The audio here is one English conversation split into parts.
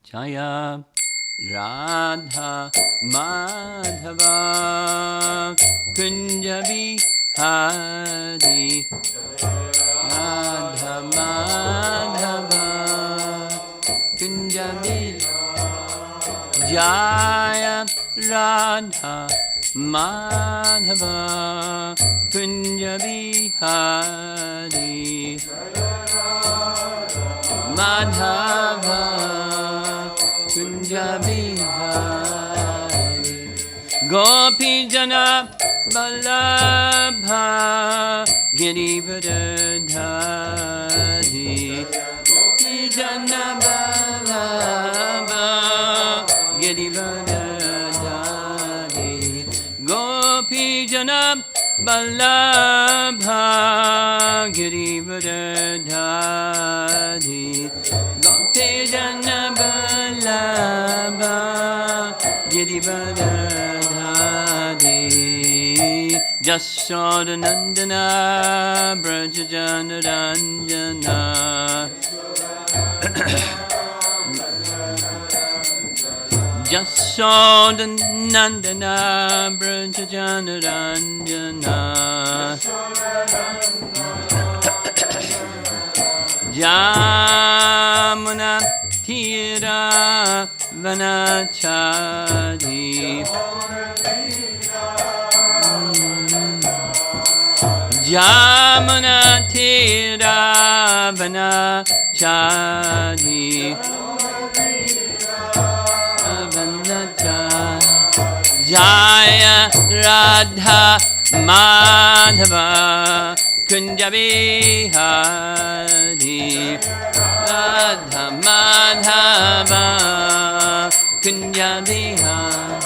Jaya Radha Madhava Kunja Bihari Radha Madhava Kunja Bihari Jaya Radha Madhava Kunja Bihari Madhava Kunja Bihari Gopi Jana Vallabha Girivardhari Gopi Jana Vallabha Girivardhari Gopi Jana Vallabha Girivardhari Gopi Jana Vallabha Girivardhari Jasodanandana Brajajana Ranjana Jasodanandana Brajajana Ranjana Jamuna Tira Vanachari Jamuna Tira Vanachari Jaya Radha Madhava Kunja Bihari Radha Madhava Kunja Bihari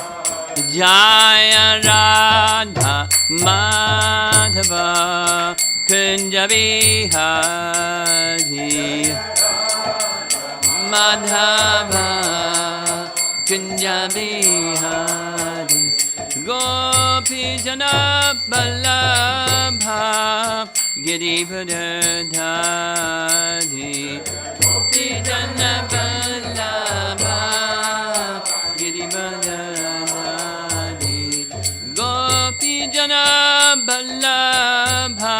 Jaya Radha Madhava Kunja Bihari Madhava Kunja Bihari Gopi Jana Vallabha Girivardhari Gopi Jana Vallabha Girivardhari Gopi Jana Vallabha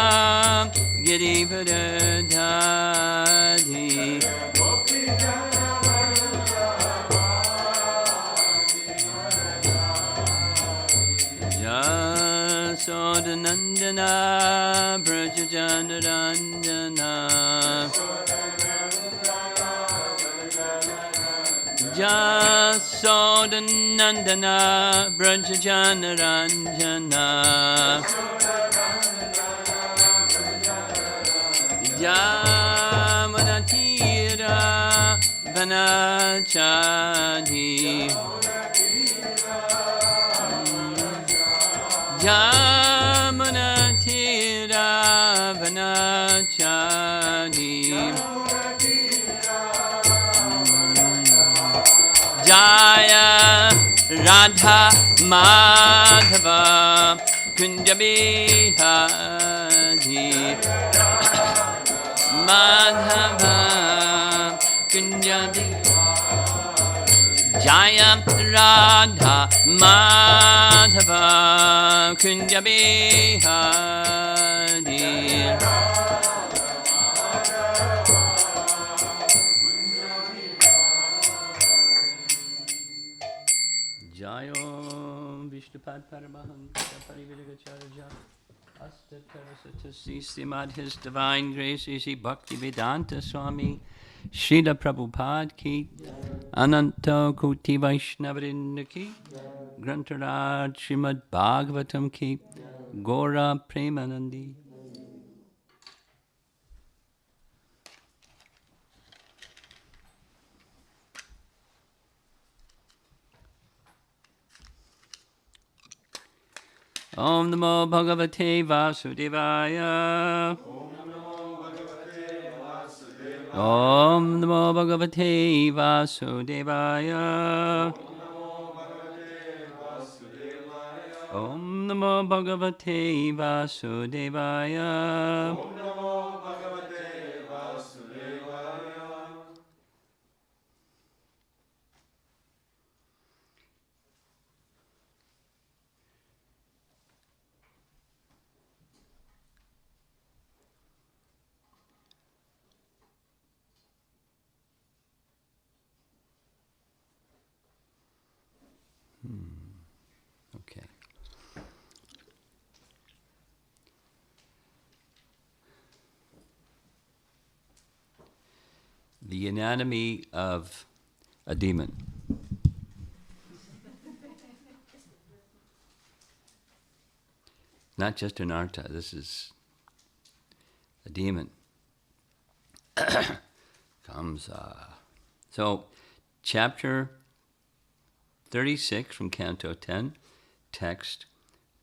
Girivardhari Jasodanandana Brajajana Ranjana Jasodanandana Brajajana Ranjana Jamanatira Vanachari Jamana Tira Vanachari Jaya Radha Madhava Kunja Bihari Madhava Kunja Bihari Jaya Radha Madhava Kunja Bihari Jayo Vishnupad Paramahamsa Pariviragacharya Astatarasatasi Srimad His Divine Grace Isi Bhaktivedanta Swami Srila Prabhupada Ki Ananta Koti Vaishnavrinda Ki Grantaraj Srimad Bhagavatam Ki Gora Premanandi Om Namo Bhagavate Vasudevaya Om Namo Bhagavate Vasudevaya. Om Namo Bhagavate Vasudevaya. Okay. The anatomy of a demon. Not just an artha, this is a demon. Kamsa. So, chapter 36 from Canto 10, text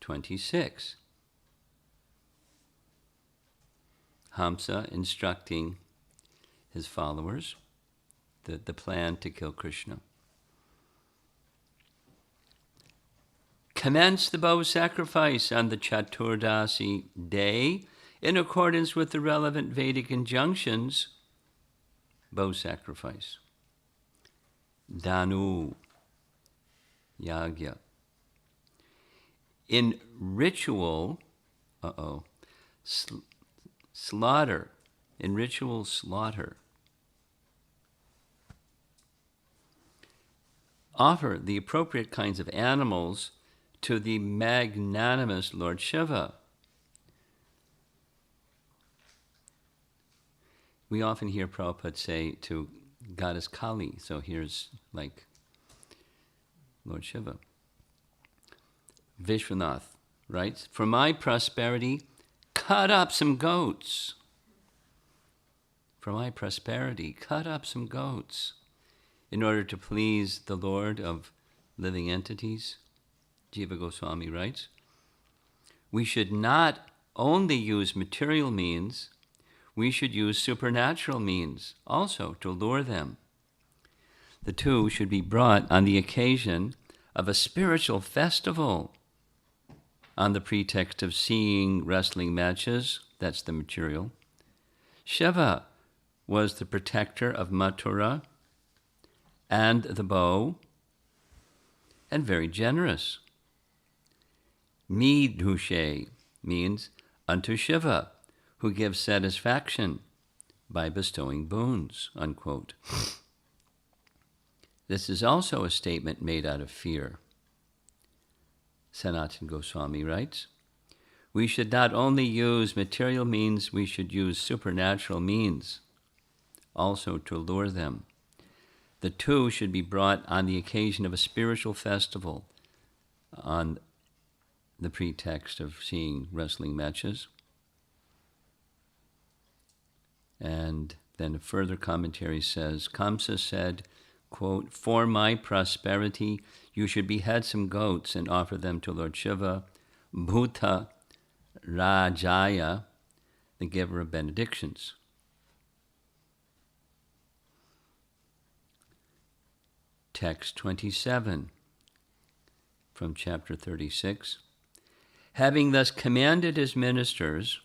26. Kamsa instructing his followers the plan to kill Krishna. Commence the bow sacrifice on the Chaturdasi day in accordance with the relevant Vedic injunctions. Bow sacrifice. Danu Yagya. In ritual, slaughter, in ritual slaughter, offer the appropriate kinds of animals to the magnanimous Lord Shiva. We often hear Prabhupada say to Goddess Kali, so here's like Lord Shiva. Vishwanath writes, for my prosperity, cut up some goats. For my prosperity, cut up some goats in order to please the Lord of living entities. Jiva Goswami writes, we should not only use material means, we should use supernatural means also to lure them. The two should be brought on the occasion of a spiritual festival, on the pretext of seeing wrestling matches, that's the material. Shiva was the protector of Mathura and the bow, and very generous. Midhushe means unto Shiva, who gives satisfaction by bestowing boons, unquote. This is also a statement made out of fear. Sanatana Goswami writes, we should not only use material means, we should use supernatural means also to lure them. The two should be brought on the occasion of a spiritual festival, on the pretext of seeing wrestling matches. And then a further commentary says, Kamsa said, quote, for my prosperity, you should behead some goats and offer them to Lord Shiva, Bhuta Rajaya, the giver of benedictions. Text 27 from chapter 36. Having thus commanded his ministers,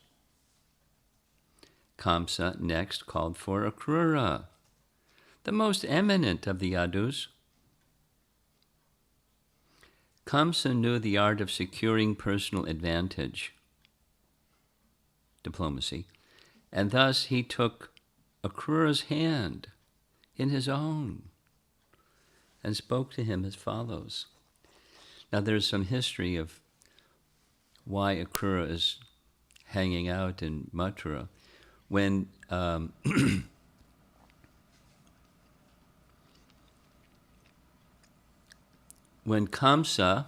Kamsa next called for Akrura, the most eminent of the Yadus. Kamsa knew the art of securing personal advantage, diplomacy, and thus he took Akrura's hand in his own and spoke to him as follows. Now there's some history of why Akrura is hanging out in Mathura. When when Kamsa,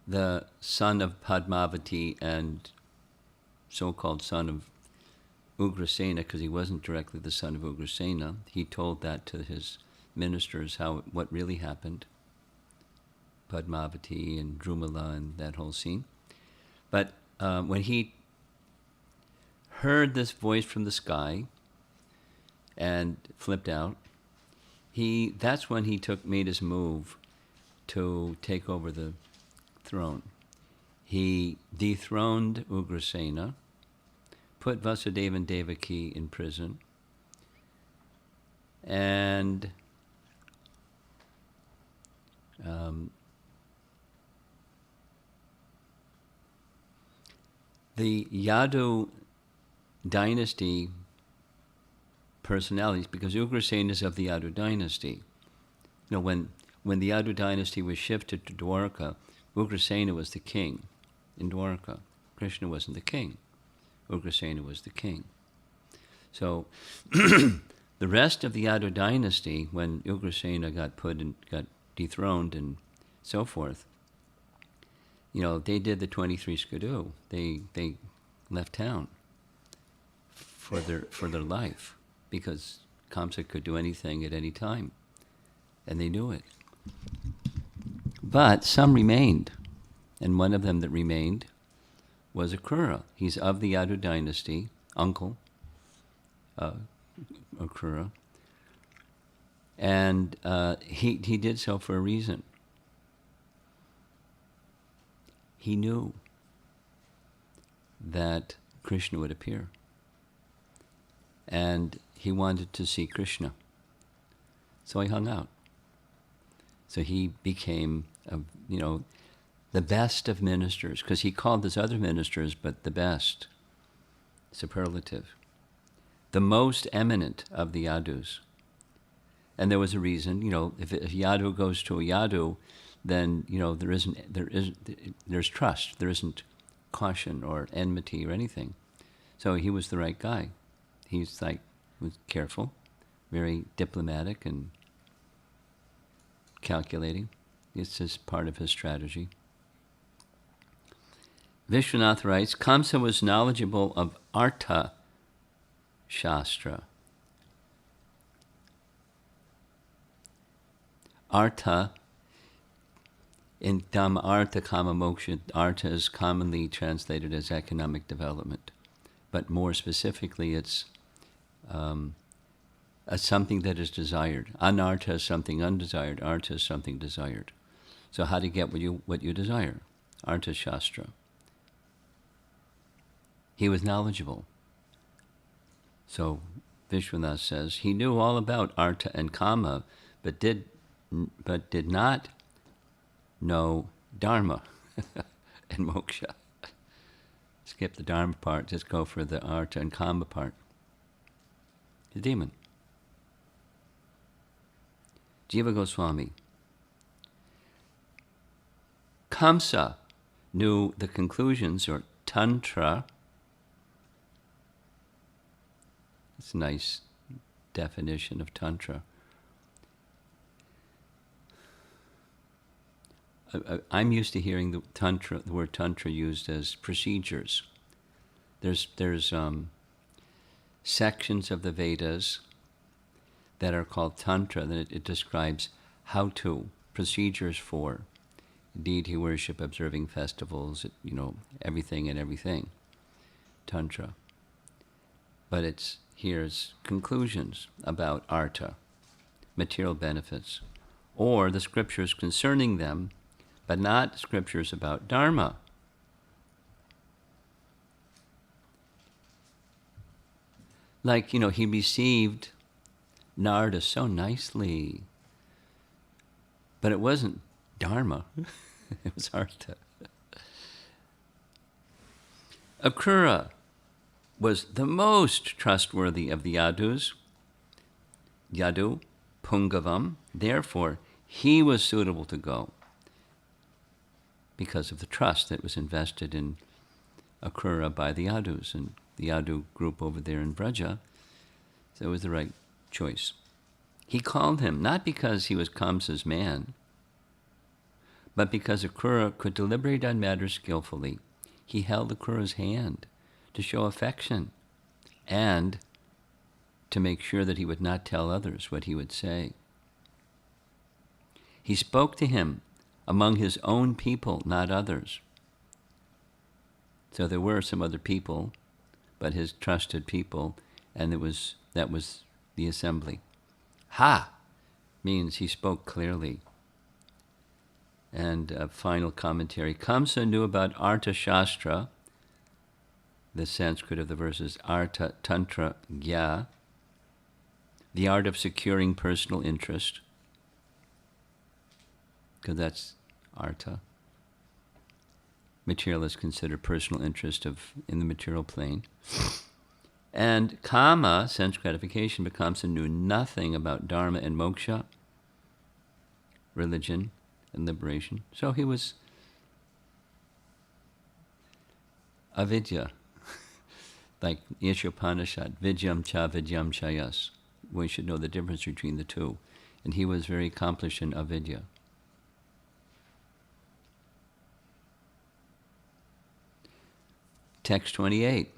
the son of Padmavati and so-called son of Ugrasena, because he wasn't directly the son of Ugrasena, he told that to his ministers what really happened. Padmavati and Drumala and that whole scene. But when he heard this voice from the sky, and flipped out. That's when he made his move to take over the throne. He dethroned Ugrasena, put Vasudeva and Devaki in prison, and the Yadu dynasty personalities, because Ugrasena is of the Yadu dynasty. You know, when the Yadu dynasty was shifted to Dwarka, Ugrasena was the king in Dwarka. Krishna wasn't the king. Ugrasena was the king. So the rest of the Yadu dynasty, when Ugrasena got dethroned and so forth, you know, they did the 23 skidoo. They left town for their life, because Kamsa could do anything at any time, and they knew it. But some remained, and one of them that remained was Akrura. He's of the Yadu dynasty, uncle Akrura, and he did so for a reason. He knew that Krishna would appear, and he wanted to see Krishna. So he hung out. So he became, the best of ministers, because he called his other ministers, but the best, superlative, the most eminent of the Yadus. And there was a reason, if Yadu goes to a Yadu, then there's trust. There isn't caution or enmity or anything. So he was the right guy. Was careful, very diplomatic and calculating. It's just part of his strategy. Vishwanath writes, Kamsa was knowledgeable of Artha Shastra. Artha, in Dhamma Artha Kama Moksha, Artha is commonly translated as economic development, but more specifically it's something that is desired. Anartha is something undesired. Artha is something desired. So how to get what you desire? Artha Shastra. He was knowledgeable. So Vishwanath says he knew all about Artha and Kama, but did not know Dharma and Moksha. Skip the Dharma part, just go for the Artha and Kama part. The demon. Jiva Goswami. Kamsa knew the conclusions, or Tantra. It's a nice definition of Tantra. I'm used to hearing the word Tantra used as procedures. There's sections of the Vedas that are called Tantra, that it describes how-to, procedures for deity worship, observing festivals, everything, Tantra. But here's conclusions about Artha, material benefits, or the scriptures concerning them, but not scriptures about Dharma. Like, he received Narada so nicely, but it wasn't Dharma, it was Artha. Akrura was the most trustworthy of the Yadus, Yadu, Pungavam, therefore he was suitable to go because of the trust that was invested in Akrura by the Yadus and the Yadu group over there in Braja. So it was the right choice. He called him not because he was Kamsa's man, but because Akrura could deliberate on matters skillfully. He held Akrura's hand to show affection and to make sure that he would not tell others what he would say. He spoke to him among his own people, not others. So there were some other people, but his trusted people, and that was the assembly. Ha means he spoke clearly. And a final commentary. Kamsa knew about Artha Shastra, the Sanskrit of the verses Artha Tantra Gya, the art of securing personal interest, because that's Artha. Materialists consider personal interest in the material plane. And Kama, sense gratification, but Kamsa knew nothing about Dharma and Moksha, religion and liberation. So he was avidya, like Ishopanishad, vidyam chayas. We should know the difference between the two. And he was very accomplished in avidya. Text 28,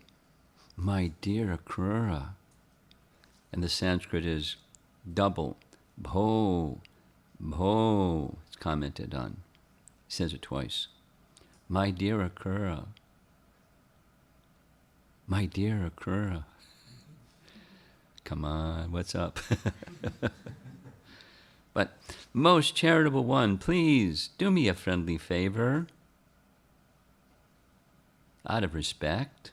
my dear Akrura. And the Sanskrit is double, bho, bho. It's commented on. He says it twice. My dear Akrura. My dear Akrura. Come on, what's up? But most charitable one, please do me a friendly favor. Out of respect.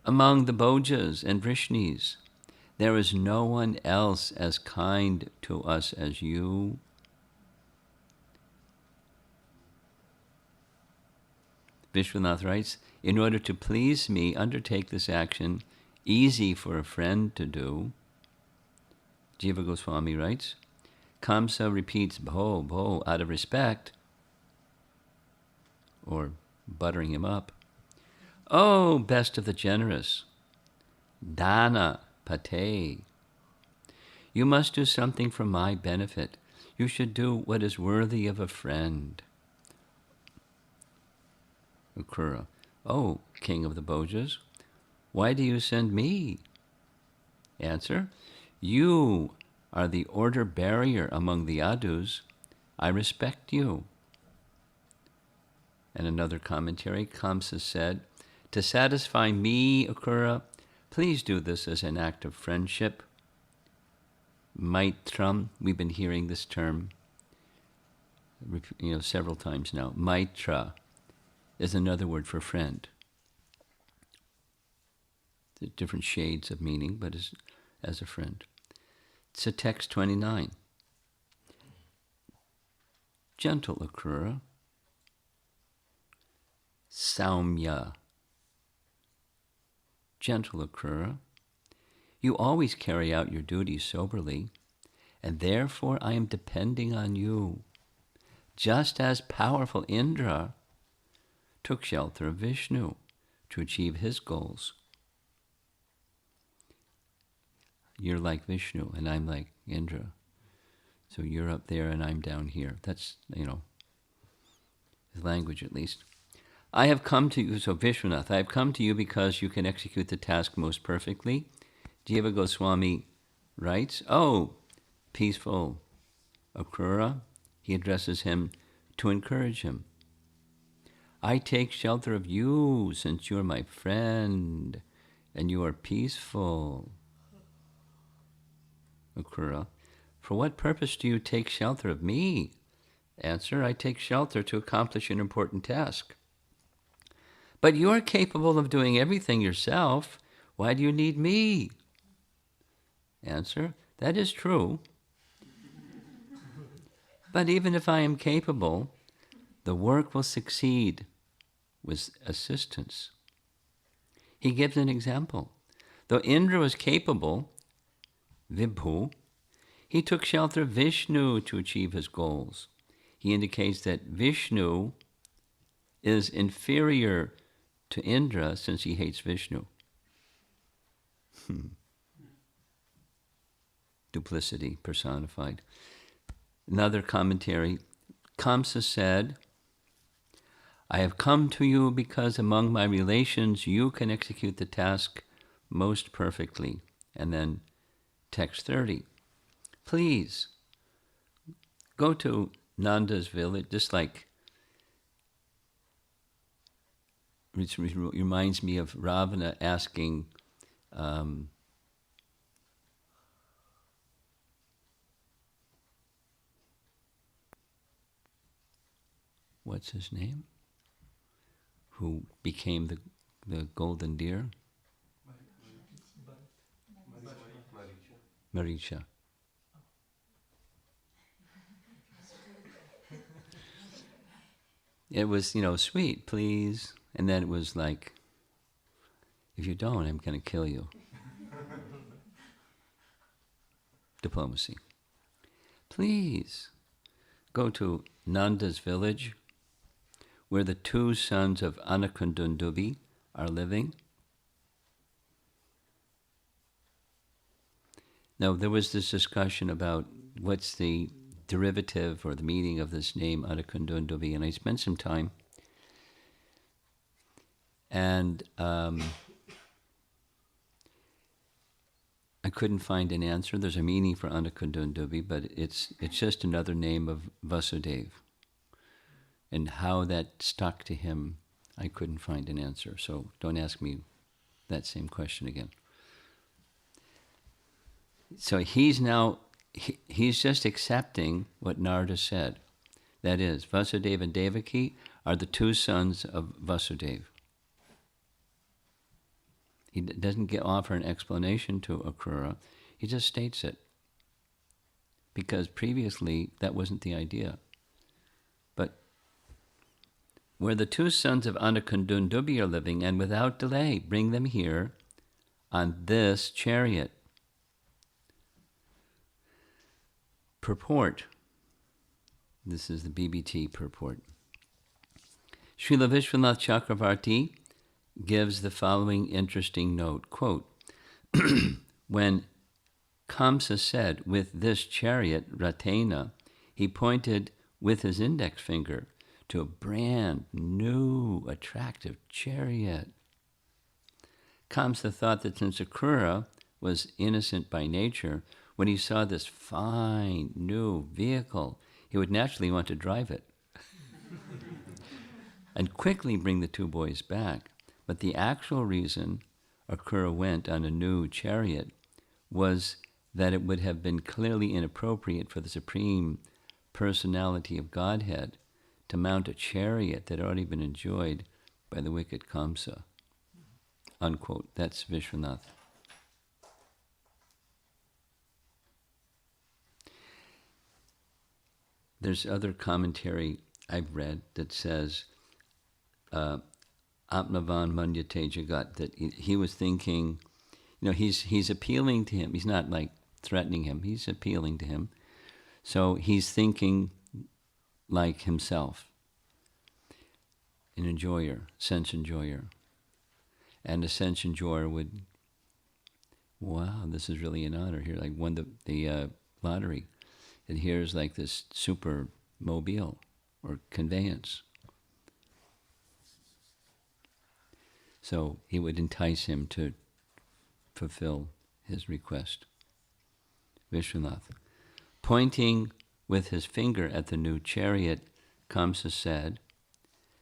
Among the Bhojas and Vrishnis, there is no one else as kind to us as you. Vishwanath writes, in order to please me, undertake this action, easy for a friend to do. Jiva Goswami writes, Kamsa repeats bho, bho, out of respect, or buttering him up. Oh, best of the generous, Dana Pate, you must do something for my benefit. You should do what is worthy of a friend. Akrura, oh, king of the Bhojas, why do you send me? Answer, you are the order barrier among the Adus. I respect you. And another commentary, Kamsa said, to satisfy me, Akrura, please do this as an act of friendship. Maitram, we've been hearing this term several times now. Maitra is another word for friend. There's different shades of meaning, but as a friend. It's a text 29. Gentle Akrura, Saumya, gentle Akrura, you always carry out your duties soberly, and therefore I am depending on you. Just as powerful Indra took shelter of Vishnu to achieve his goals. You're like Vishnu, and I'm like Indra. So you're up there, and I'm down here. That's, his language at least. I have come to you, so Vishwanath, I have come to you because you can execute the task most perfectly. Jiva Goswami writes, oh, peaceful Akrura, he addresses him to encourage him. I take shelter of you since you are my friend and you are peaceful. Akrura, for what purpose do you take shelter of me? Answer, I take shelter to accomplish an important task. But you are capable of doing everything yourself. Why do you need me? Answer, that is true. But even if I am capable, the work will succeed with assistance. He gives an example. Though Indra was capable, Vibhu, he took shelter of Vishnu to achieve his goals. He indicates that Vishnu is inferior to Indra since he hates Vishnu. Duplicity personified. Another commentary, Kamsa said, I have come to you because among my relations you can execute the task most perfectly. And then text 30. Please go to Nanda's village, just like it reminds me of Ravana asking what's his name? Who became the golden deer? Maricha. It was, sweet, please. And then it was like, if you don't, I'm going to kill you. Diplomacy. Please go to Nanda's village, where the two sons of Anakundundubi are living. Now, there was this discussion about what's the derivative or the meaning of this name, Anakundundubi, and I spent some time. And I couldn't find an answer. There's a meaning for Anakundundubi, but it's just another name of Vasudeva. And how that stuck to him, I couldn't find an answer. So don't ask me that same question again. So he's just accepting what Narada said. That is, Vasudeva and Devaki are the two sons of Vasudeva. He doesn't offer an explanation to Akrura. He just states it. Because previously, that wasn't the idea. But where the two sons of Anakundundubi are living, and without delay, bring them here on this chariot. Purport. This is the BBT purport. Srila Vishwanath Chakravarti gives the following interesting note, quote, when Kamsa said, with this chariot, Ratena, he pointed with his index finger to a brand new, attractive chariot. Kamsa thought that since Akrura was innocent by nature, when he saw this fine, new vehicle, he would naturally want to drive it and quickly bring the two boys back. But the actual reason Akrura went on a new chariot was that it would have been clearly inappropriate for the Supreme Personality of Godhead to mount a chariot that had already been enjoyed by the wicked Kamsa. Unquote. That's Vishwanath. There's other commentary I've read that says, Apnavan Manyate Jagat, that he was thinking, he's appealing to him. He's not like threatening him. He's appealing to him. So he's thinking like himself, an enjoyer, sense enjoyer. And a sense enjoyer would, wow, this is really an honor here. Like won the lottery. And here's like this super mobile or conveyance. So he would entice him to fulfill his request. Vishwanath. Pointing with his finger at the new chariot, Kamsa said,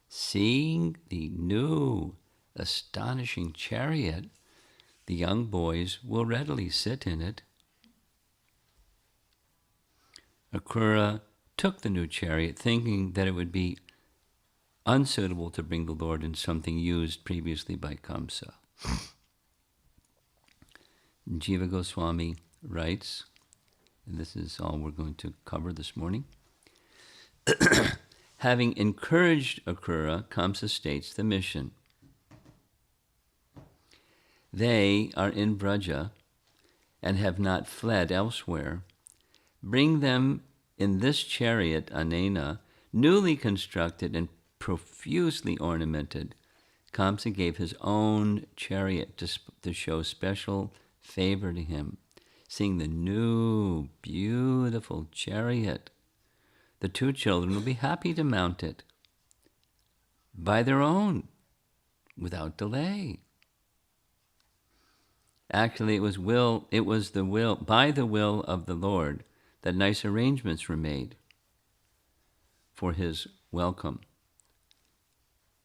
seeing the new, astonishing chariot, the young boys will readily sit in it. Akrura took the new chariot, thinking that it would be unsuitable to bring the Lord in something used previously by Kamsa. Jiva Goswami writes, and this is all we're going to cover this morning. Having encouraged Akrura, Kamsa states the mission. They are in Braja and have not fled elsewhere. Bring them in this chariot, Anena, newly constructed and profusely ornamented. Kamsa gave his own chariot to show special favor to him. Seeing the new, beautiful chariot, the two children will be happy to mount it by their own, without delay. Actually, by the will of the Lord, that nice arrangements were made for his welcome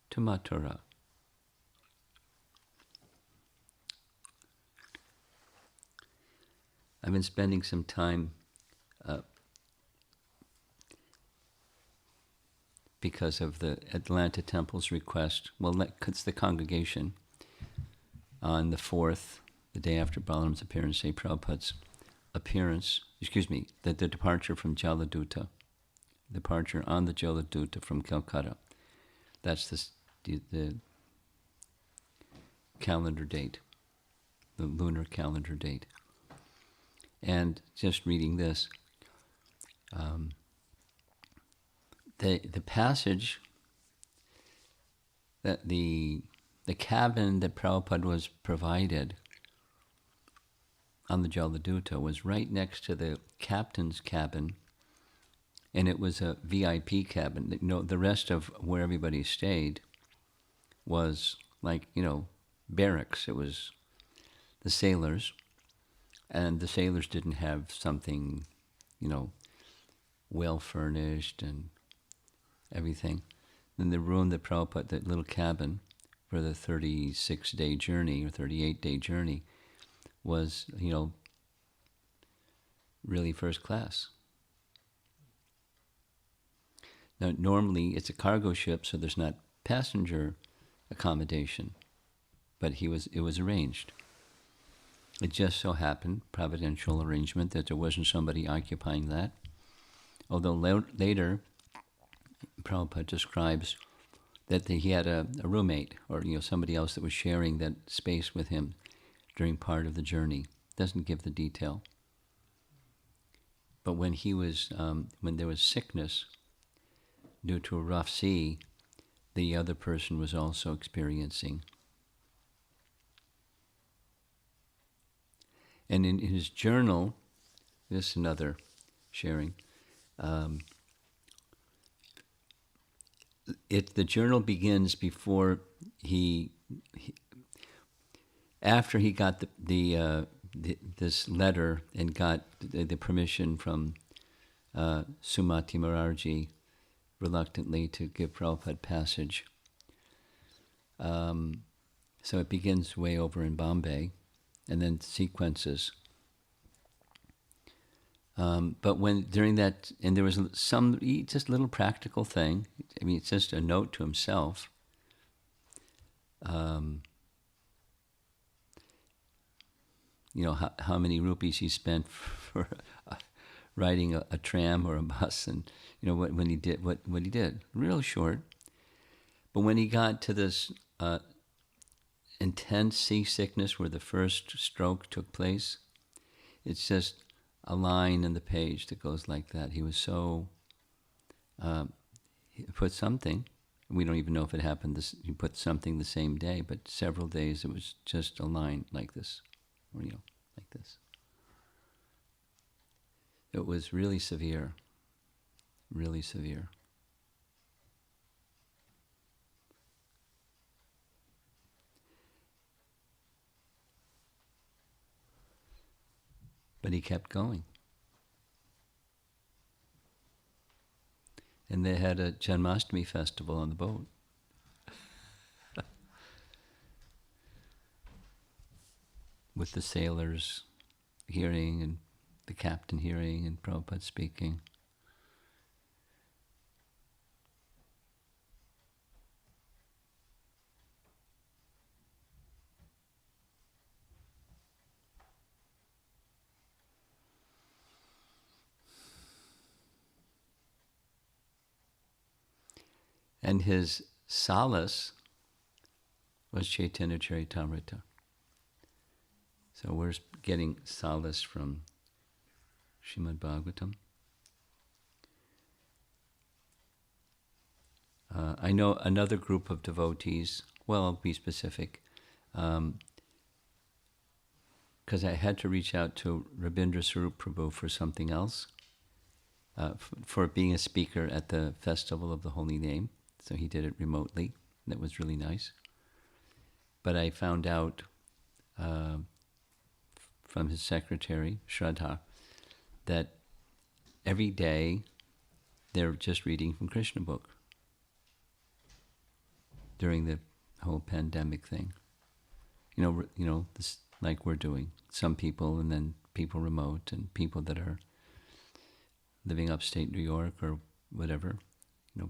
to Mathura. I've been spending some time because of the Atlanta Temple's request. Well, it's the congregation on the 4th, the day after Balaram's appearance, St. Prabhupada's appearance, the departure from Jaladuta, departure on the Jaladuta from Calcutta. That's the calendar date, the lunar calendar date. And just reading this, the passage that the cabin that Prabhupada was provided on the Jaladuta was right next to the captain's cabin, and it was a VIP cabin. The rest of where everybody stayed was like, barracks. It was the sailors, and the sailors didn't have something, well furnished and everything. Then the room that Prabhupada, that little cabin for the 36-day journey or 38-day journey, was, really first class. Now, normally it's a cargo ship, so there's not passenger accommodation, but it was arranged. It just so happened, providential arrangement, that there wasn't somebody occupying that. Although later, Prabhupada describes that he had a roommate, or somebody else that was sharing that space with him during part of the journey. Doesn't give the detail. But when when there was sickness due to a rough sea, the other person was also experiencing. And in his journal, this is another sharing. The journal begins before after he got this letter and got the permission from Sumati Morarji reluctantly to give Prabhupada passage. So it begins way over in Bombay, and then sequences. But during that, and there was just little practical thing. I mean, it's just a note to himself. How many rupees he spent for riding a tram or a bus, and when he did what he did. Real short. But when he got to this intense seasickness where the first stroke took place, it's just a line in the page that goes like that. He was so he put something. We don't even know if it happened. He put something the same day, but several days it was just a line like this, or like this. It was really severe, really severe. But he kept going. And they had a Janmashtami festival on the boat. With the sailors hearing, and the captain hearing, and Prabhupada speaking. And his solace was Chaitanya Charitamrita. So we're getting solace from Srimad Bhagavatam. I know another group of devotees, well, I'll be specific, because I had to reach out to Rabindra Swarup Prabhu for something else, for being a speaker at the Festival of the Holy Name. So he did it remotely. That was really nice. But I found out from his secretary, Shraddha, that every day they're just reading from Krishna book during the whole pandemic thing. This, like we're doing. Some people, and then people remote and people that are living upstate New York or whatever,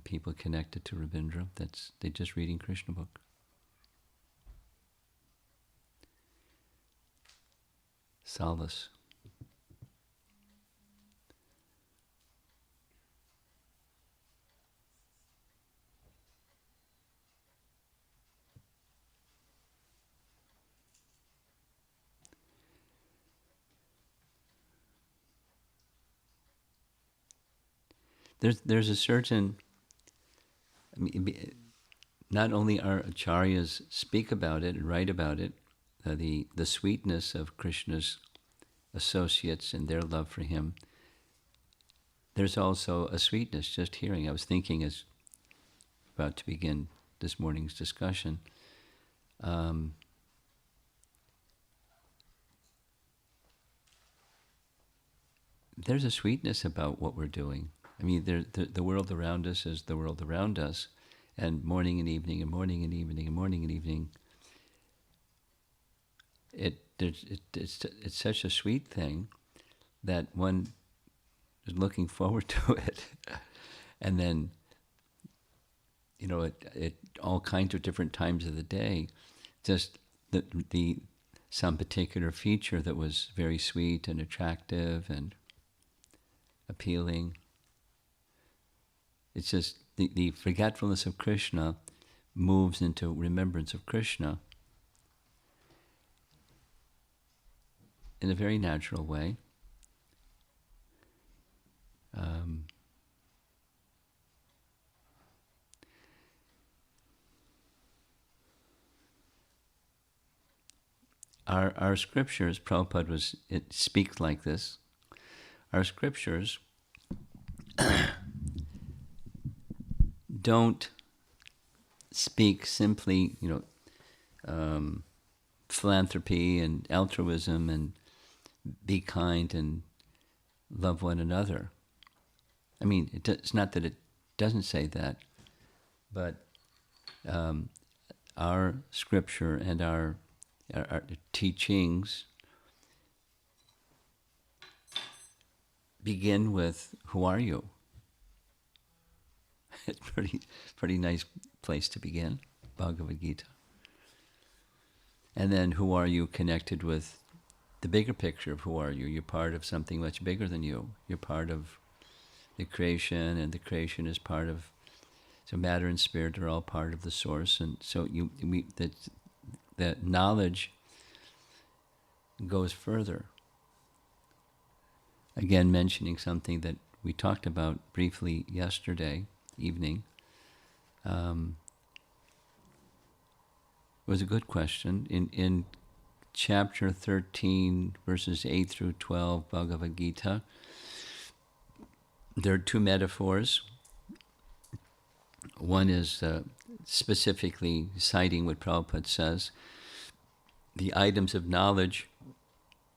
people connected to Rabindra, they're just reading Krishna book. Solace. There's a certain, not only our acharyas speak about it and write about it, the sweetness of Krishna's associates and their love for him. There's also a sweetness just hearing. I was thinking as about to begin this morning's discussion. There's a sweetness about what we're doing. I mean, the world around us is the world around us, and morning and evening and morning and evening and morning and evening. It's such a sweet thing that one is looking forward to it, and then at all kinds of different times of the day, just some particular feature that was very sweet and attractive and appealing. It's just the forgetfulness of Krishna moves into remembrance of Krishna in a very natural way. Our scriptures, Prabhupada it speaks like this. Our scriptures don't speak simply, philanthropy and altruism and be kind and love one another. I mean, it's not that it doesn't say that, but our scripture and our teachings begin with, who are you? It's pretty nice place to begin, Bhagavad Gita. And then who are you connected with the bigger picture of who are you? You're part of something much bigger than you. You're part of the creation, and the creation is part of, so matter and spirit are all part of the source. And so that knowledge goes further. Again, mentioning something that we talked about briefly yesterday evening, was a good question. In chapter 13, verses 8 through 12, Bhagavad Gita, there are two metaphors. One is specifically citing what Prabhupada says. The items of knowledge,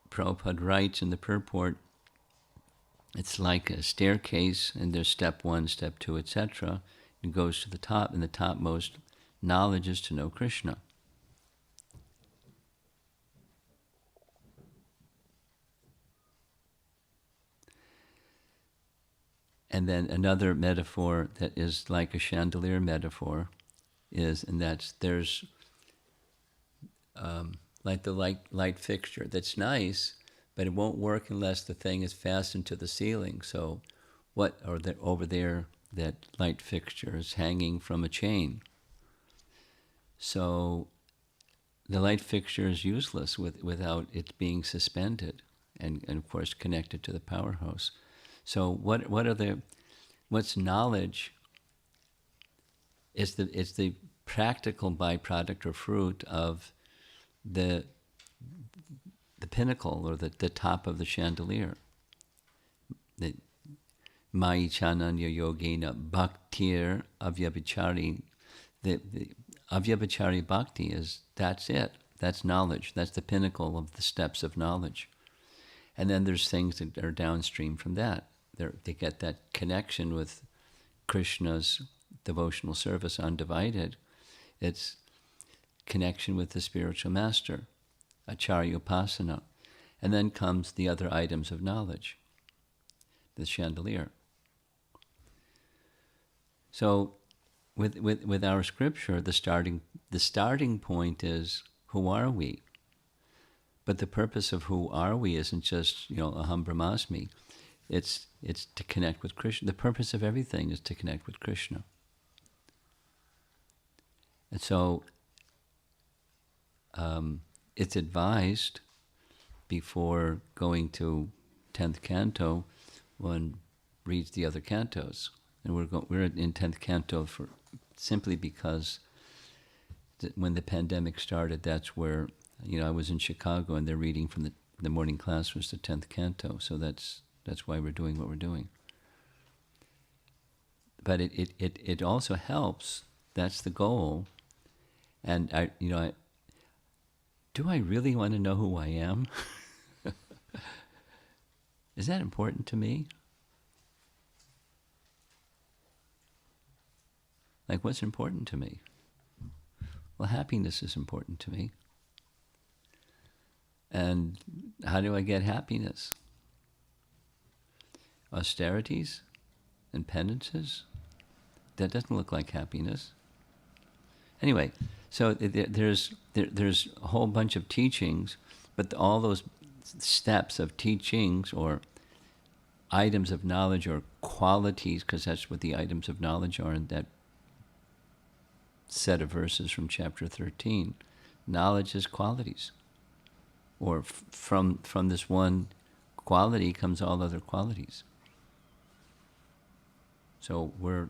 Prabhupada writes in the purport, it's like a staircase, and there's step 1, step 2, etc. It goes to the top, and the topmost knowledge is to know Krishna. And then another metaphor that is like a chandelier metaphor is, and there's like the light fixture. That's nice, but it won't work unless the thing is fastened to the ceiling. So over there, that light fixture is hanging from a chain. So the light fixture is useless without it being suspended and of course connected to the powerhouse. So what's knowledge? It's the practical byproduct or fruit of the pinnacle, or the top of the chandelier. The Mai Chananya Yogena Bhaktir Avyabhichari. The Avyabhichari Bhakti that's it. That's knowledge. That's the pinnacle of the steps of knowledge. And then there's things that are downstream from that. They get that connection with Krishna's devotional service undivided. It's connection with the spiritual master, Acharya Upasana. And then comes the other items of knowledge, the chandelier. So with our scripture, the starting point is, who are we? But the purpose of who are we isn't just, aham brahmasmi. It's to connect with Krishna. The purpose of everything is to connect with Krishna. And so it's advised before going to 10th canto, one reads the other cantos. And we're in 10th canto simply because when the pandemic started, that's where, I was in Chicago and they're reading from the morning class was the 10th canto. So that's why we're doing what we're doing. But it also helps. That's the goal. And do I really want to know who I am? Is that important to me? Like, what's important to me? Well, happiness is important to me. And how do I get happiness? Austerities and penances? That doesn't look like happiness. Anyway, so there's a whole bunch of teachings, but all those steps of teachings or items of knowledge or qualities, because that's what the items of knowledge are in that set of verses from chapter 13. Knowledge is qualities. Or from this one quality comes all other qualities. So we're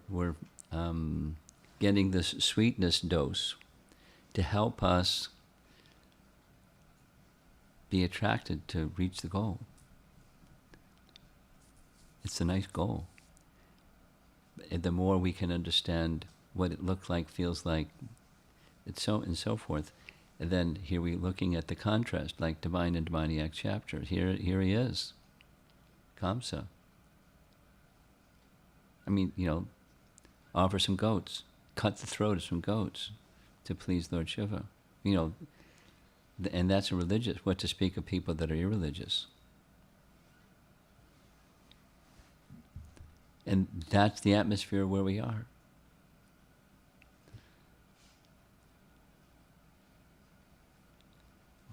getting this sweetness dose to help us be attracted to reach the goal. It's a nice goal. The more we can understand what it looks like, feels like, and so forth. And then here we're looking at the contrast, like divine and demoniac chapter. Here he is, Kamsa. I mean, offer some goats, cut the throat of some goats to please Lord Shiva. And that's a religious, what to speak of people that are irreligious. And that's the atmosphere where we are.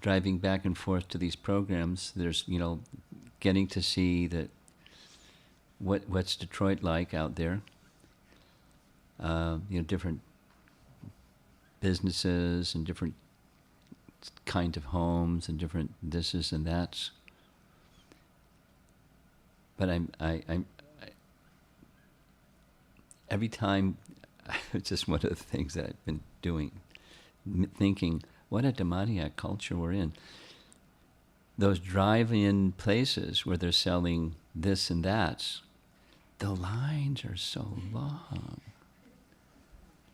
Driving back and forth to these programs, there's, getting to see that what's Detroit like out there. Different businesses and different kinds of homes and different thises and that's. But I'm every time, it's just one of the things that I've been doing, thinking, what a demoniac culture we're in. Those drive-in places where they're selling this and that, the lines are so long.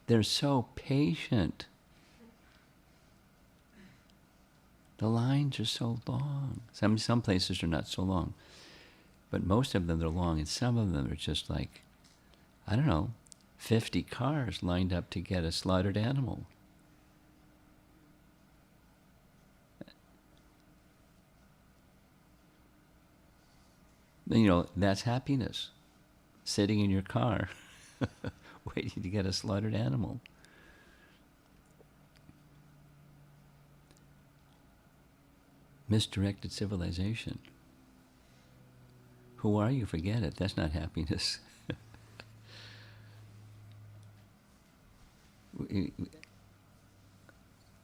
They're so patient. The lines are so long. Some places are not so long, but most of them are long, and some of them are just like, 50 cars lined up to get a slaughtered animal. That's happiness. Sitting in your car, waiting to get a slaughtered animal. Misdirected civilization. Who are you? Forget it. That's not happiness.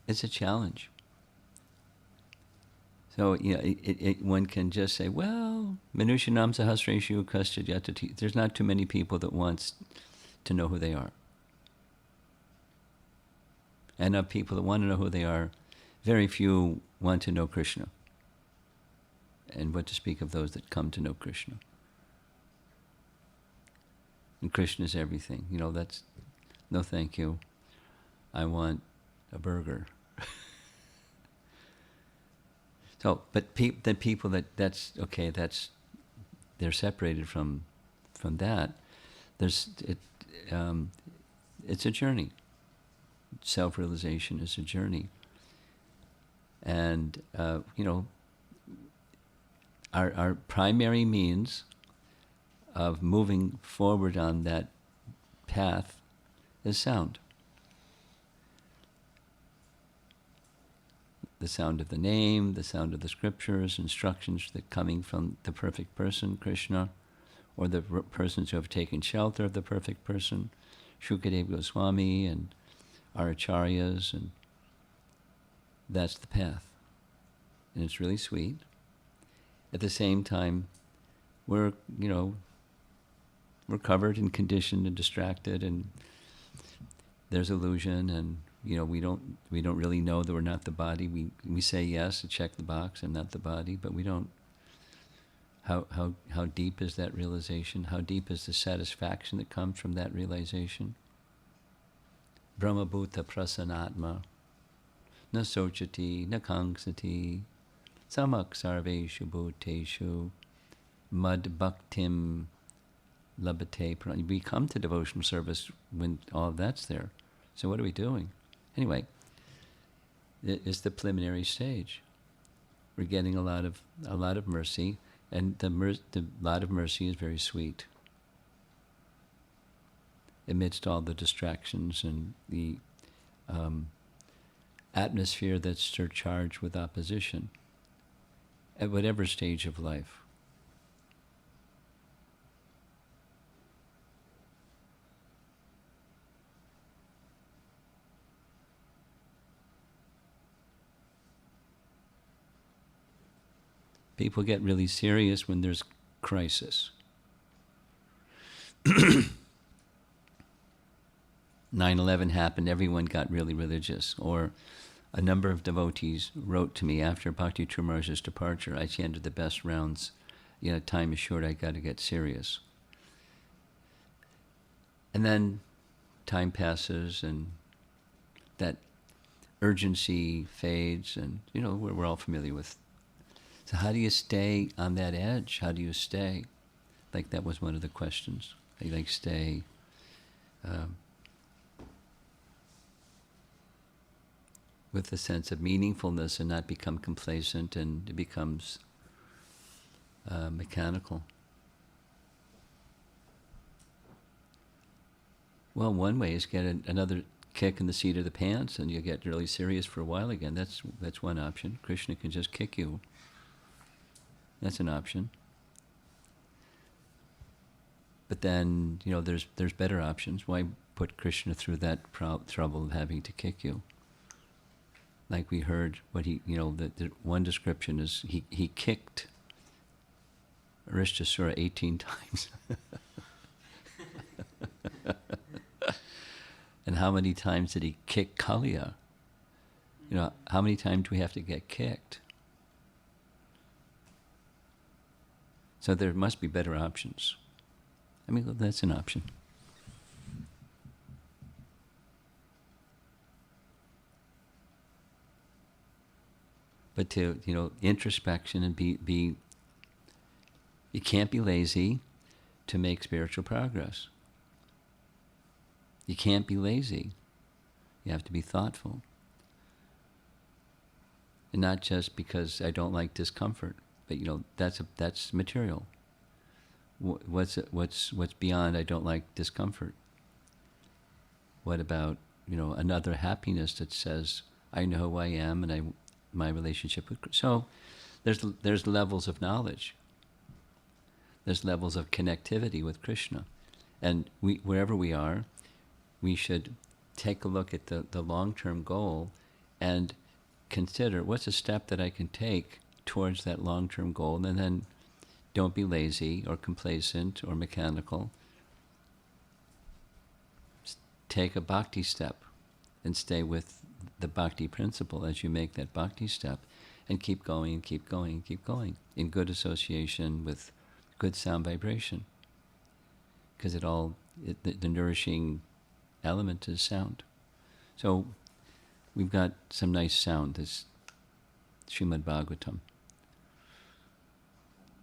It's a challenge. So one can just say, well, Manushanam Sahasreshu Kastya Yatati. There's not too many people that wants to know who they are. And of people that want to know who they are, very few want to know Krishna. And what to speak of those that come to know Krishna. And Krishna is everything. That's, no thank you. I want a burger. So, but the people that's okay, they're separated from that. It's a journey. Self-realization is a journey, and our primary means of moving forward on that path is sound. The sound of the name, the sound of the scriptures, instructions that coming from the perfect person, Krishna, or the persons who have taken shelter of the perfect person, Shukadeva Goswami and our acharyas, and that's the path. And it's really sweet. At the same time, we're covered and conditioned and distracted, and there's illusion, and we don't really know that we're not the body. We say yes to check the box, I'm not the body, but we don't. How deep is that realization? How deep is the satisfaction that comes from that realization? Brahma bhuta prasanatma, na sochati, na kangsati, samak sarveshu bhuteshu, mad bhaktim labhate. We come to devotional service when all of that's there. So what are we doing? Anyway, it's the preliminary stage. We're getting a lot of mercy, and the lot of mercy is very sweet. Amidst all the distractions and the atmosphere that's surcharged with opposition, at whatever stage of life. People get really serious when there's crisis. 9/11 happened, everyone got really religious. Or a number of devotees wrote to me after Bhakti Maharaj's departure, I ended the best rounds. Time is short, I got to get serious. And then time passes and that urgency fades, and we're all familiar with. So how do you stay on that edge? How do you stay? Like that was one of the questions. How do you stay with a sense of meaningfulness and not become complacent and it becomes mechanical? Well, one way is get another kick in the seat of the pants and you get really serious for a while again. That's one option. Krishna can just kick you. That's an option. But then, there's better options. Why put Krishna through that trouble of having to kick you? Like we heard, what the one description is he kicked Arishtasura 18 times. And how many times did he kick Kaliya? How many times do we have to get kicked? So there must be better options. That's an option. But to, introspection and be you can't be lazy to make spiritual progress. You can't be lazy. You have to be thoughtful. And not just because I don't like discomfort. But that's material. What's beyond I don't like discomfort? What about another happiness that says I know who I am and my relationship with Krishna? So there's levels of knowledge. There's levels of connectivity with Krishna, and wherever we are, we should take a look at the long-term goal and consider what's a step that I can take towards that long-term goal, and then don't be lazy or complacent or mechanical. Take a bhakti step and stay with the bhakti principle as you make that bhakti step, and keep going, keep going, keep going in good association with good sound vibration, because the nourishing element is sound. So we've got some nice sound. This Srimad Bhagavatam.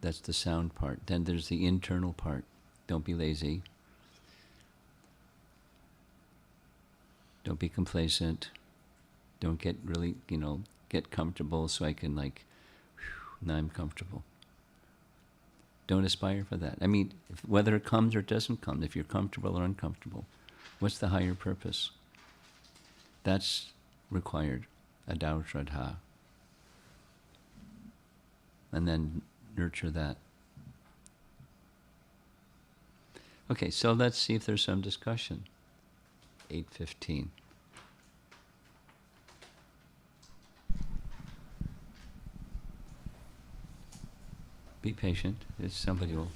That's the sound part. Then there's the internal part. Don't be lazy. Don't be complacent. Don't get really, get comfortable so I can now I'm comfortable. Don't aspire for that. I mean, whether it comes or doesn't come, if you're comfortable or uncomfortable, what's the higher purpose? That's required, adau shraddha. And then nurture that. Okay, so let's see if there's some discussion. 8:15. Be patient. It's somebody will.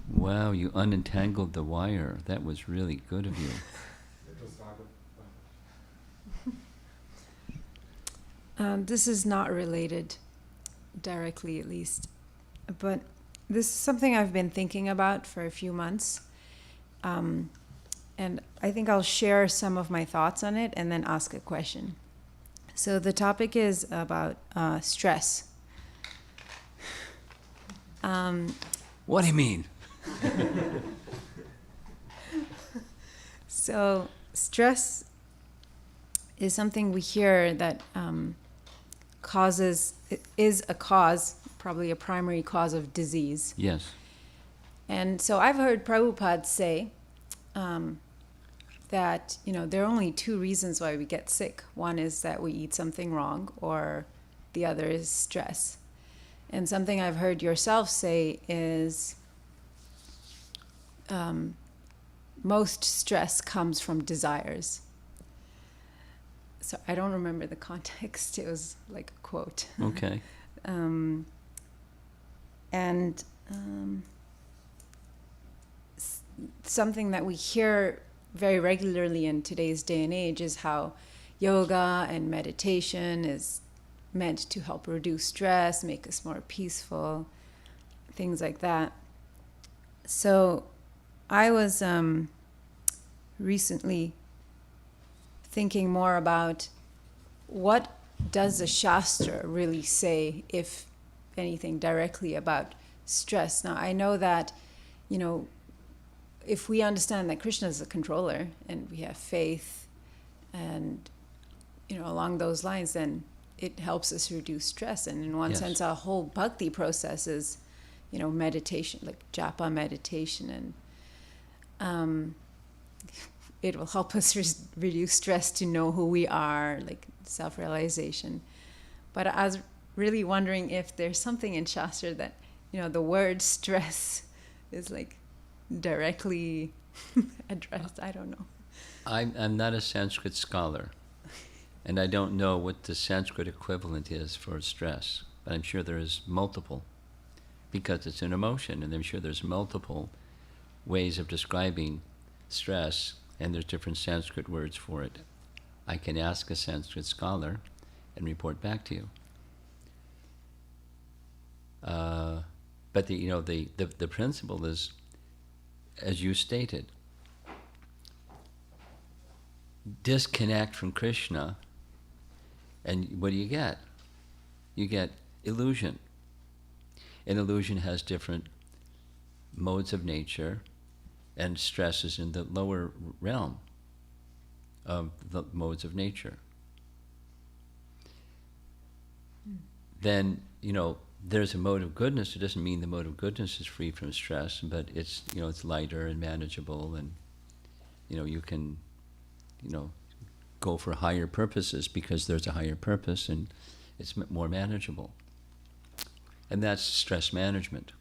Wow, you unentangled the wire. That was really good of you. This is not related directly, at least, but this is something I've been thinking about for a few months. And I think I'll share some of my thoughts on it and then ask a question. So the topic is about stress. What do you mean? So stress is something we hear that is a cause, probably a primary cause of disease. Yes. And so I've heard Prabhupada say that, there are only two reasons why we get sick. One is that we eat something wrong, or the other is stress. And something I've heard yourself say is most stress comes from desires. So I don't remember the context. It was like a quote. Okay. Something that we hear very regularly in today's day and age is how yoga and meditation is meant to help reduce stress, make us more peaceful, things like that. So I was recently thinking more about what does the Shastra really say, if anything, directly about stress. Now, I know that, if we understand that Krishna is the controller and we have faith and, along those lines, then it helps us reduce stress. And in one sense, our whole bhakti process is, meditation, like japa meditation. And it will help us reduce stress to know who we are, like self-realization. But I was really wondering if there's something in Shastra that, the word stress is like directly addressed. I don't know. I'm not a Sanskrit scholar, and I don't know what the Sanskrit equivalent is for stress, but I'm sure there is multiple, because it's an emotion, and I'm sure there's multiple ways of describing stress, and there's different Sanskrit words for it. I can ask a Sanskrit scholar and report back to you. But the principle is, as you stated, disconnect from Krishna, and what do you get? You get illusion. And illusion has different modes of nature, and stress is in the lower realm of the modes of nature. Then, there's a mode of goodness. It doesn't mean the mode of goodness is free from stress, but it's, it's lighter and manageable, and, you can, go for higher purposes because there's a higher purpose, and it's more manageable. And that's stress management.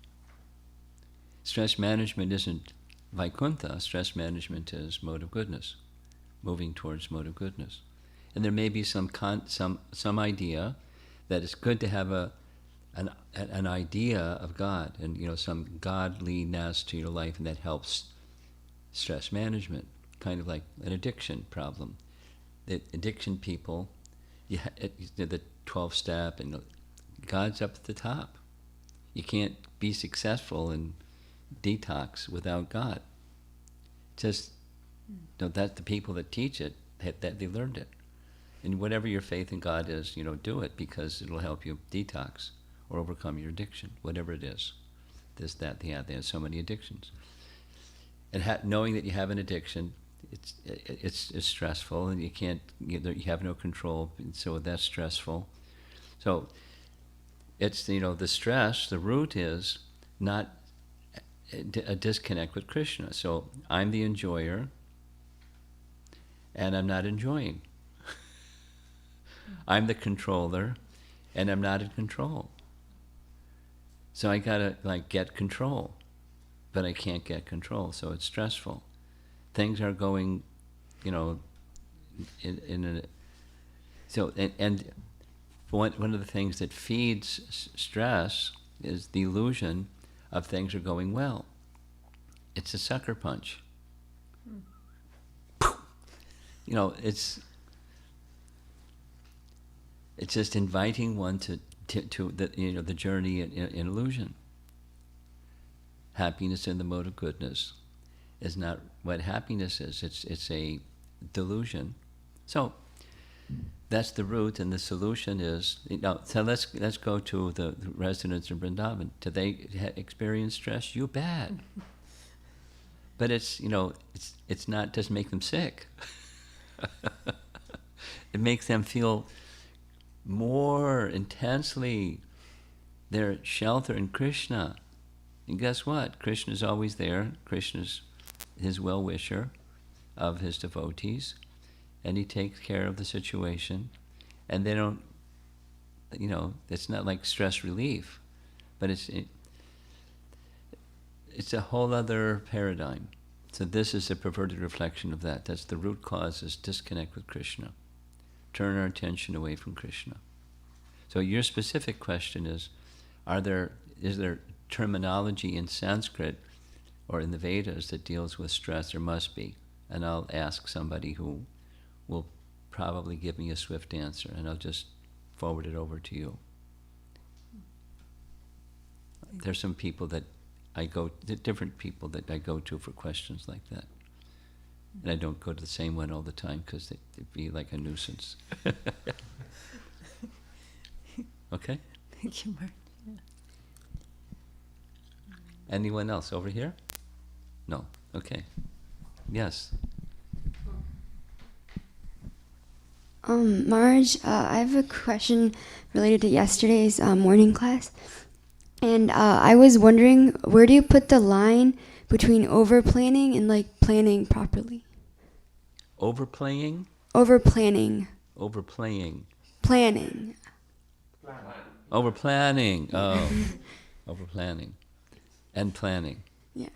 Stress management isn't Vaikuntha. Stress management is mode of goodness, moving towards mode of goodness. And there may be some idea that it's good to have an idea of God, and some godliness to your life, and that helps stress management, kind of like an addiction problem. The addiction people, the 12-step, and God's up at the top. You can't be successful in detox without God. Just that the people that teach it, that they learned it. And whatever your faith in God is, do it, because it'll help you detox or overcome your addiction, whatever it is. This, that, they have so many addictions. And knowing that you have an addiction, it's stressful, and you have no control, and so that's stressful. So it's, the stress, the root is not a disconnect with Krishna. So I'm the enjoyer, and I'm not enjoying. I'm the controller, and I'm not in control. So I gotta get control, but I can't get control, so it's stressful. Things are going, and one of the things that feeds stress is the illusion of things are going well. It's a sucker punch. It's just inviting one to the journey in illusion. Happiness in the mode of goodness is not what happiness is. It's a delusion. So that's the root, and the solution is, so let's go to the residents in Vrindavan. Do they experience stress? You bet. But it's not, doesn't make them sick. It makes them feel more intensely their shelter in Krishna. And guess what? Krishna's always there. Krishna's his well-wisher of his devotees, and he takes care of the situation. And they don't, it's not like stress relief, but it's a whole other paradigm. So this is a perverted reflection of that. That's the root cause, is disconnect with Krishna. Turn our attention away from Krishna. So your specific question is there terminology in Sanskrit or in the Vedas that deals with stress? There must be. And I'll ask somebody who will probably give me a swift answer, and I'll just forward it over to you. There's some people that different people that I go to for questions like that. And I don't go to the same one all the time because it'd be like a nuisance. Okay? Thank you, Mark. Yeah. Anyone else over here? No. Okay. Yes. Marge, I have a question related to yesterday's morning class. And I was wondering, where do you put the line between over-planning and planning properly? Overplaying? Over-planning. Overplaying. Planning. Overplanning. Oh. Overplanning. And planning. Yeah.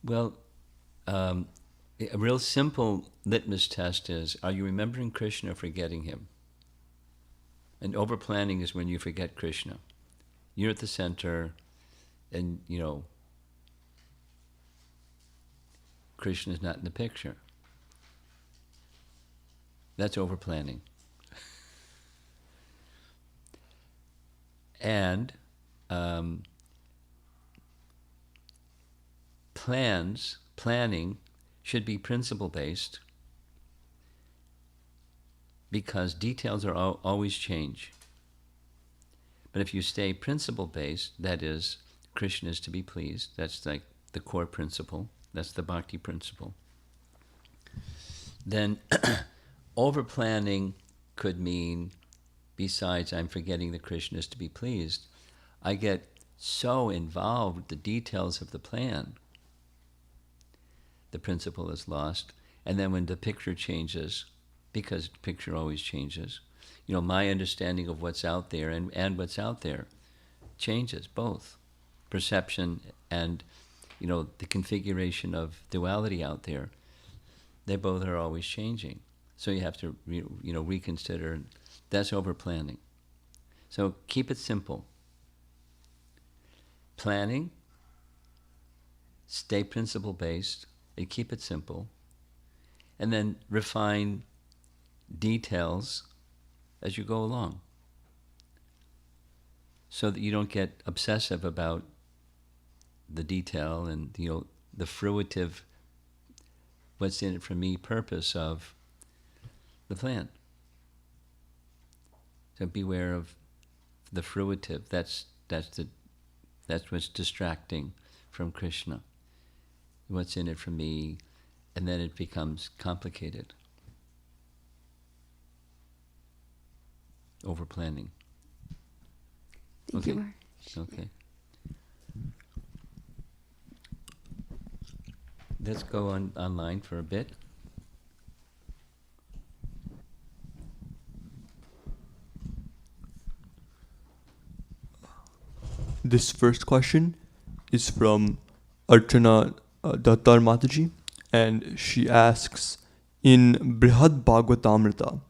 Well, a real simple litmus test is, are you remembering Krishna or forgetting him? And overplanning is when you forget Krishna. You're at the center, and, Krishna is not in the picture. That's overplanning. And planning should be principle-based, because details are always change. But if you stay principle-based, that is, Krishna is to be pleased, that's like the core principle, that's the bhakti principle, then over-planning could mean, besides I'm forgetting that Krishna is to be pleased, I get so involved with the details of the plan, the principle is lost. And then when the picture changes, because the picture always changes, my understanding of what's out there and what's out there changes, both perception and, the configuration of duality out there. They both are always changing. So you have to, reconsider. That's over-planning. So keep it simple. Planning, stay principle-based, and keep it simple. And then refine details as you go along, so that you don't get obsessive about the detail and, the fruitive, what's in it for me purpose of the plan. So beware of the fruitive. That's That's what's distracting from Krishna. What's in it for me? And then it becomes complicated. Over planning. Thank you, Maharaj. Okay. Let's go online for a bit. This first question is from Archana Dattar Mataji, and she asks, in Brihad Bhagavatamrita,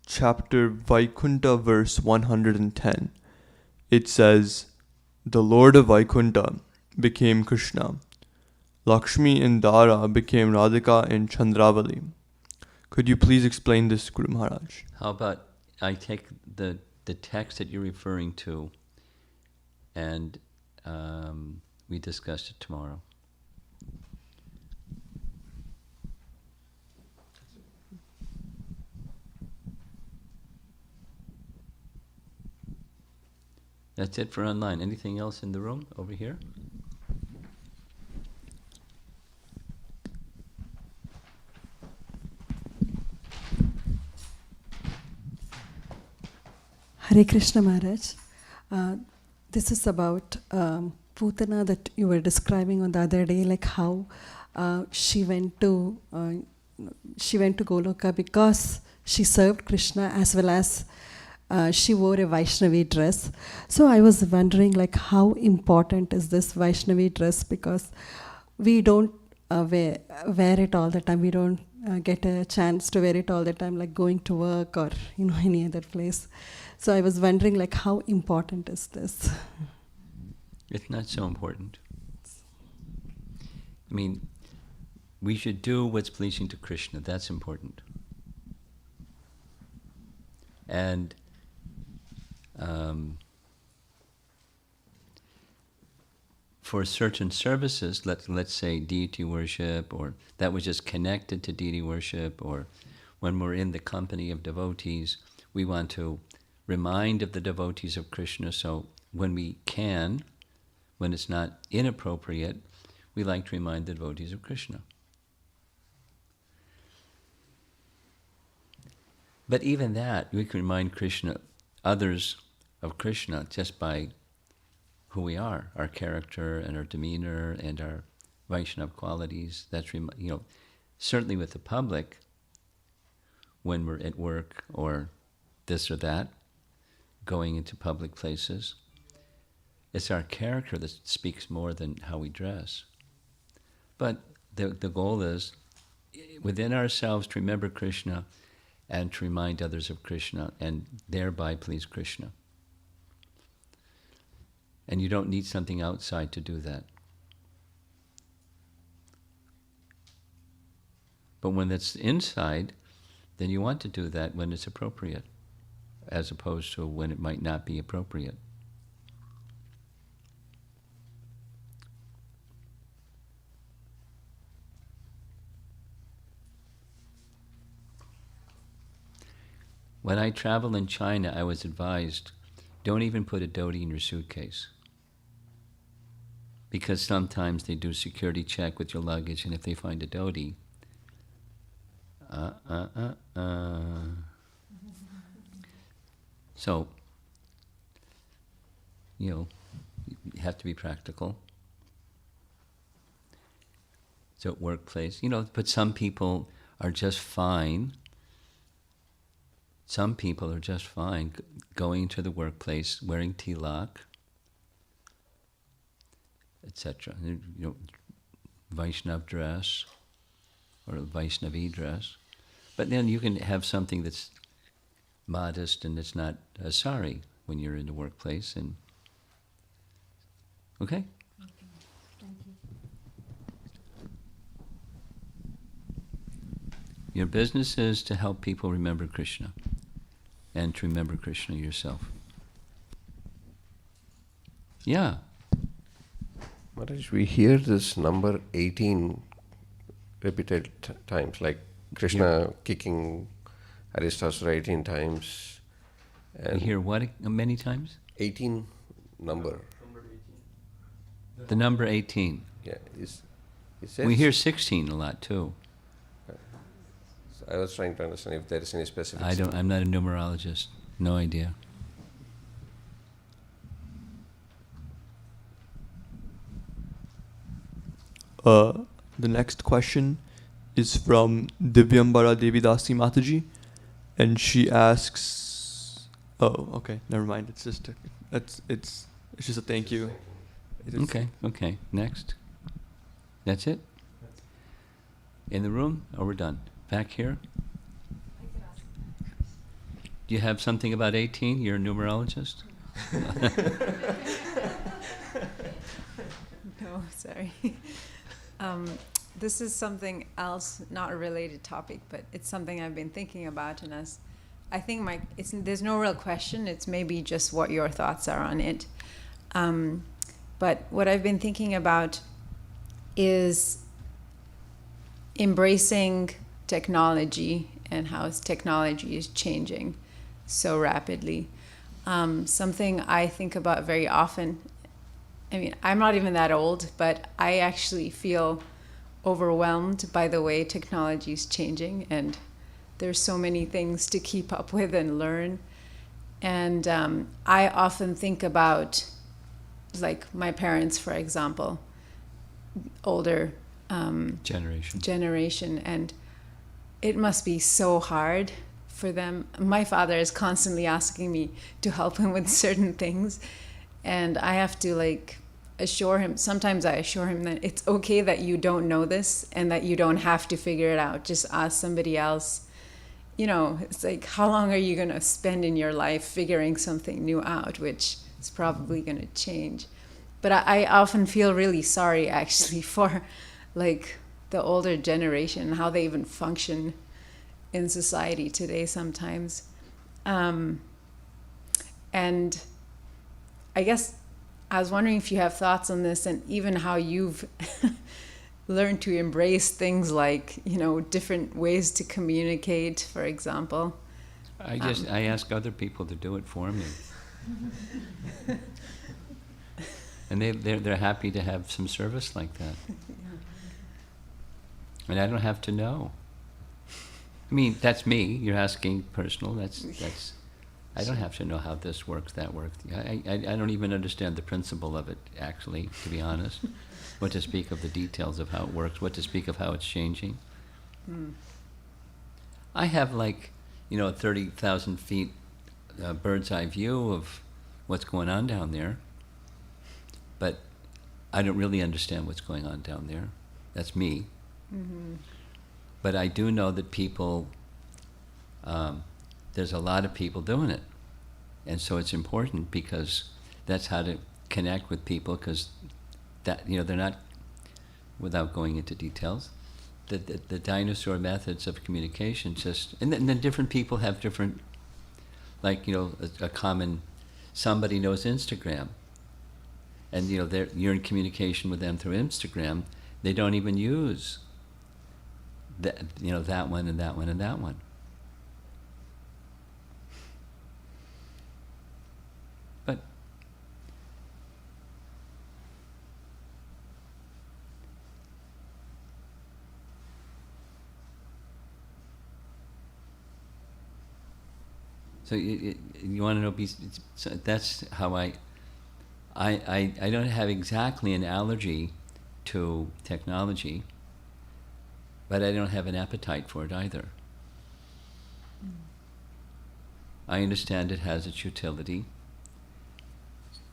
chapter Vaikunta, verse 110, it says, the Lord of Vaikunta became Krishna. Lakshmi and Dara became Radhika and Chandravali. Could you please explain this, Guru Maharaj? How about I take the text that you're referring to, and we discuss it tomorrow. That's it for online. Anything else in the room over here? Hare Krishna Maharaj. This is about Putana that you were describing on the other day, like how she went to Goloka because she served Krishna as well as she wore a Vaishnavi dress. So I was wondering, like, how important is this Vaishnavi dress, because we don't wear it all the time. We don't get a chance to wear it all the time, like going to work or any other place. So I was wondering, like, how important is this? It's not so important. I mean, we should do what's pleasing to Krishna. That's important. And for certain services, let's say deity worship, or that was just connected to deity worship, or when we're in the company of devotees, we want to remind of the devotees of Krishna. So when we can, when it's not inappropriate, we like to remind the devotees of Krishna. But even that, we can remind others of Krishna just by who we are, our character and our demeanor and our Vaishnava qualities. That's certainly with the public, when we're at work or this or that, going into public places, it's our character that speaks more than how we dress. But the goal is, within ourselves, to remember Krishna and to remind others of Krishna, and thereby please Krishna. And you don't need something outside to do that. But when it's inside, then you want to do that when it's appropriate, as opposed to when it might not be appropriate. When I traveled in China, I was advised, don't even put a dhoti in your suitcase. Because sometimes they do security check with your luggage, and if they find a dhoti, So, you have to be practical. So at workplace, but some people are just fine. Some people are just fine going to the workplace, wearing tilak, etc. Vaishnav dress or Vaishnavi dress. But then you can have something that's modest and it's not a sari when you're in the workplace. And okay? Thank you. Your business is to help people remember Krishna and to remember Krishna yourself. Yeah. Maharaj, we hear this number 18 repeated times, like Krishna kicking Aristasura 18 times. You hear what many times? 18 number. The number 18. Yeah, it says, We hear 16 a lot too. I was trying to understand if there is any specific. I'm not a numerologist. No idea. The next question is from Divyambara Devidasi Mataji, and she asks, "Oh, okay, never mind. It's just it's just a thank you." Okay. Next. That's it? In the room? Oh, we're done. Back here? Do you have something about 18? You're a numerologist? No, sorry. This is something else, not a related topic, but it's something I've been thinking about, and I think there's no real question. It's maybe just what your thoughts are on it. But what I've been thinking about is embracing technology and how technology is changing so rapidly. Something I think about very often. I mean, I'm not even that old, but I actually feel overwhelmed by the way technology is changing, and there's so many things to keep up with and learn. And I often think about, like, my parents, for example, older generation, and it must be so hard for them. My father is constantly asking me to help him with certain things, and I have to, like, assure him. Sometimes I assure him that it's okay that you don't know this and that you don't have to figure it out. Just ask somebody else. You know, it's like, how long are you going to spend in your life figuring something new out, which is probably going to change. But I often feel really sorry, actually, for, like, the older generation, how they even function in society today sometimes. And I guess I was wondering if you have thoughts on this, and even how you've learned to embrace things like, you know, different ways to communicate, for example. I ask other people to do it for me. And they're happy to have some service like that. And I don't have to know. I mean, that's me. You're asking personal. That's. I don't have to know how this works, that works. I don't even understand the principle of it, actually, to be honest. What to speak of the details of how it works, what to speak of how it's changing. I have, like, you know, 30,000 feet bird's eye view of what's going on down there, but I don't really understand what's going on down there. That's me. Mm-hmm. But I do know that people, there's a lot of people doing it. And so it's important, because that's how to connect with people, because that, you know, they're not, without going into details, the dinosaur methods of communication just, and then different people have different, like, you know, a common, somebody knows Instagram, and, you know, you're in communication with them through Instagram. They don't even use that, you know, that one and that one and that one. But so you want to know? So that's how I don't have exactly an allergy to technology, but I don't have an appetite for it either. I understand it has its utility,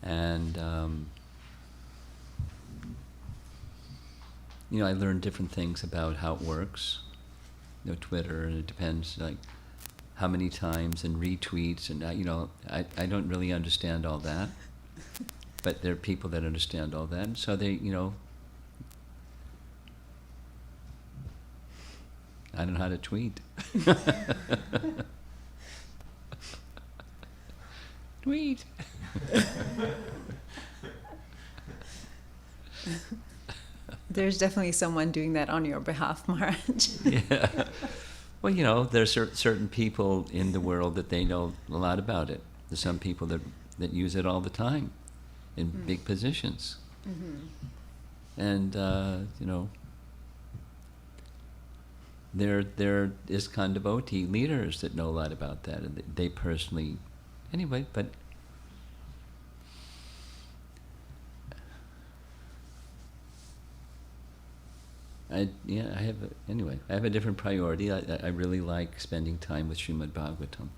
and you know, I learned different things about how it works. You know, Twitter, and it depends, like, how many times, and retweets, and you know, I don't really understand all that, but there are people that understand all that, and so they, you know, I don't know how to tweet. Tweet. There's definitely someone doing that on your behalf, Maharaj. Yeah. Well, you know, there's certain people in the world that they know a lot about it. There's some people that that use it all the time in big positions. And, you know, there is ISKCON devotee leaders that know a lot about that, and they personally, anyway, but I have a different priority. I really like spending time with Srimad Bhagavatam.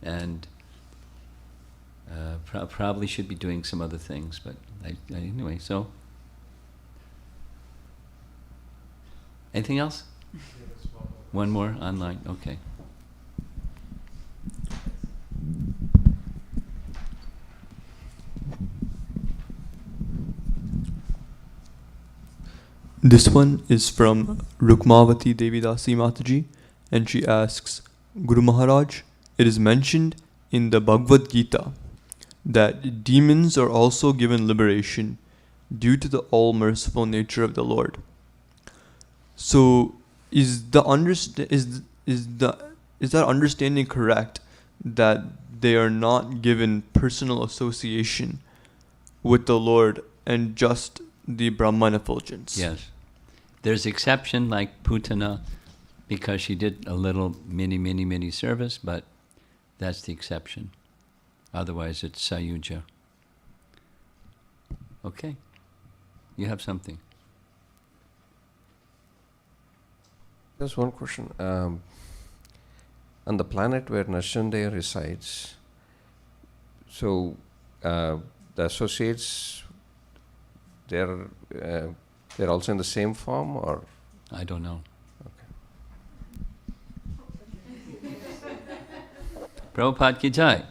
And probably should be doing some other things, but anyway, so. Anything else? One more online, okay. This one is from Rukmavati Devidasi Mataji, and she asks, Guru Maharaj, it is mentioned in the Bhagavad Gita that demons are also given liberation due to the all-merciful nature of the Lord. So, is that understanding correct, that they are not given personal association with the Lord and just the Brahman effulgence? Yes. There's exception like Putana, because she did a little mini service, but that's the exception. Otherwise it's Sayuja. Okay. You have something. There's one question. On the planet where Narsindeya resides, so the associates, they're also in the same form, or? I don't know. Okay. Prabhupada ki jai.